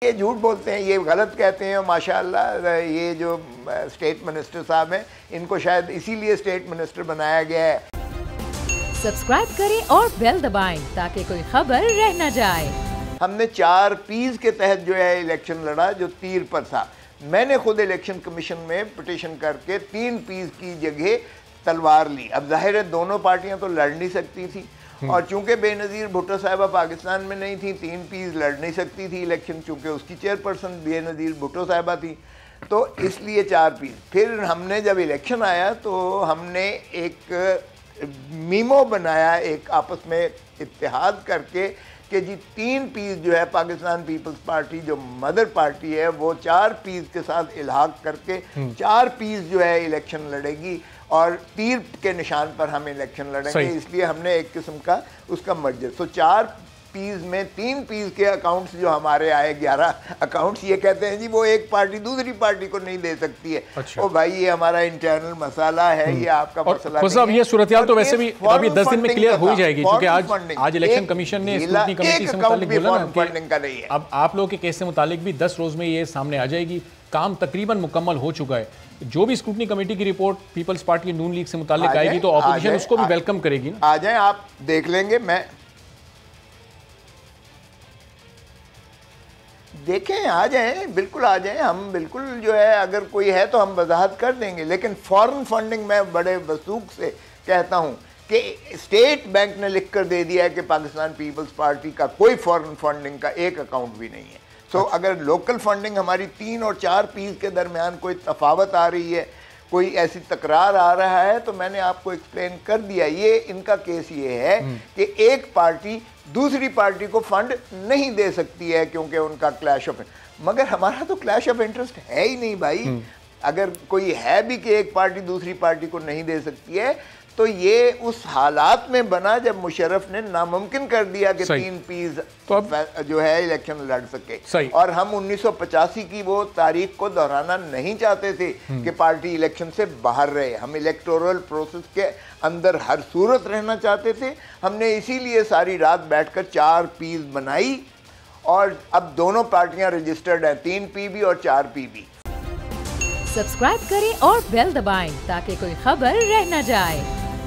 ये झूठ बोलते हैं, ये गलत कहते हैं। माशाअल्लाह ये जो स्टेट मिनिस्टर साहब हैं, इनको शायद इसीलिए स्टेट मिनिस्टर बनाया गया है। सब्सक्राइब करें और बेल दबाएं ताकि कोई खबर रह न जाए। हमने 4 पीस के तहत जो है इलेक्शन लड़ा, जो तीर पर था। मैंने खुद इलेक्शन कमीशन में पिटीशन करके 3 पीस की जगह तलवार ली। अब जाहिर है दोनों पार्टियां तो लड़ नहीं सकती थी, और चूंकि बेनज़ीर भुट्टो साहिबा पाकिस्तान में नहीं थी, 3 पीस लड़ नहीं सकती थी इलेक्शन, चूंकि उसकी चेयरपर्सन बेनज़ीर भुट्टो साहिबा थी, तो इसलिए 4 पीस। फिर हमने जब इलेक्शन आया तो हमने एक मीमो बनाया, एक आपस में इत्तेहाद करके कि जी 3 पीस जो है पाकिस्तान पीपल्स पार्टी जो मदर पार्टी है वो 4 पीस के साथ इल्हाक करके 4 पीस जो है इलेक्शन लड़ेगी, और तीर के निशान पर हम इलेक्शन लड़ेंगे। इसलिए हमने एक किस्म का उसका मर्जर। तो 4 पीस में 3 पीस के अकाउंट्स जो हमारे आए, 11 अकाउंट्स, ये कहते हैं जी वो एक पार्टी दूसरी पार्टी को नहीं दे सकती है। अच्छा। ओ भाई ये हमारा इंटरनल मसला है, ये आपका मसला नहीं है। ये सूरत-ए-हाल तो वैसे भी अभी 10 दिन में क्लियर हो ही जाएगी, क्योंकि आज इलेक्शन कमीशन ने स्क्रूटनी कमेटी से मुतालिक बोला ना फंडिंग का नहीं है। अब आप लोगों के केस से मुतालिक भी 10 रोज में ये सामने आ जाएगी। काम तकरीबन मुकम्मल हो चुका है। जो भी स्क्रूटनी कमेटी की रिपोर्ट पीपल्स पार्टी नून लीग से मुतालिक आएगी तो ऑपोजिशन उसको भी वेलकम करेगी ना। आ जाए, आप देख लेंगे। मैं देखें, आ जाएं, बिल्कुल आ जाएं। हम बिल्कुल जो है अगर कोई है तो हम वजाहत कर देंगे, लेकिन फॉरेन फंडिंग मैं बड़े वसूख से कहता हूं कि स्टेट बैंक ने लिख कर दे दिया है कि पाकिस्तान पीपल्स पार्टी का कोई फॉरेन फंडिंग का एक अकाउंट भी नहीं है। तो अगर लोकल फंडिंग हमारी 3 और 4 पीस के दरमियान कोई तफावत आ रही है, कोई ऐसी तकरार आ रहा है, तो मैंने आपको एक्सप्लेन कर दिया। ये इनका केस ये है कि एक पार्टी दूसरी पार्टी को फंड नहीं दे सकती है क्योंकि उनका क्लैश ऑफ, मगर हमारा तो क्लैश ऑफ इंटरेस्ट है ही नहीं भाई। अगर कोई है भी कि एक पार्टी दूसरी पार्टी को नहीं दे सकती है, तो ये उस हालात में बना जब मुशर्रफ ने नामुमकिन कर दिया कि 3 पीस तो जो है इलेक्शन लड़ सके। और हम 1985 की वो तारीख को दोहराना नहीं चाहते थे कि पार्टी इलेक्शन से बाहर रहे। हम इलेक्टोरल प्रोसेस के अंदर हर सूरत रहना चाहते थे। हमने इसीलिए सारी रात बैठकर 4 पीस बनाई, और अब दोनों पार्टियां रजिस्टर्ड हैं, 3 पीबी और 4 पीबी। सब्सक्राइब करें और बेल दबाएं ताकि कोई खबर रह न जाए।